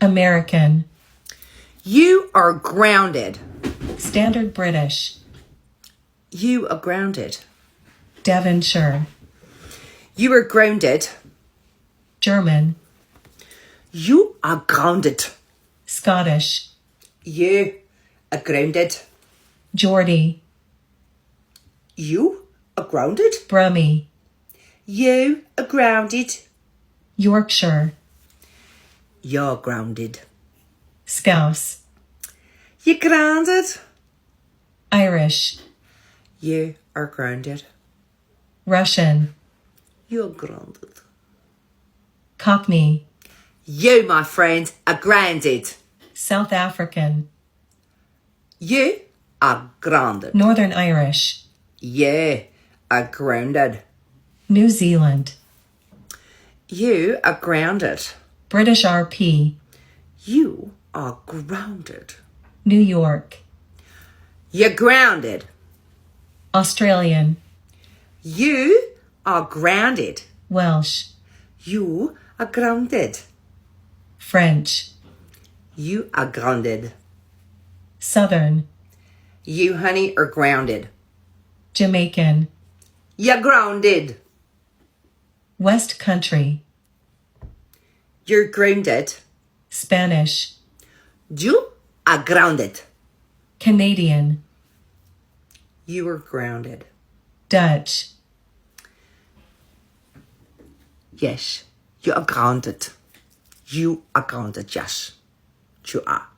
American. You are grounded. Standard British. You are grounded. Devonshire. You are grounded. German. You are grounded. Scottish. You are grounded. Geordie. You are grounded. Brummie. You are grounded. Yorkshire. You're grounded. Scouse. You're grounded. Irish. You are grounded. Russian. You're grounded. Cockney. You, my friend, are grounded. South African. You are grounded. Northern Irish. You are grounded. New Zealand. You are grounded. British RP. You are grounded. New York. You're grounded. Australian. You are grounded. Welsh. You are grounded. French. You are grounded. Southern. You, honey, are grounded. Jamaican. You're grounded. West Country. You're grounded. Spanish. You are grounded. Canadian. You are grounded. Dutch. Yes, you are grounded. You are grounded, yes. You are.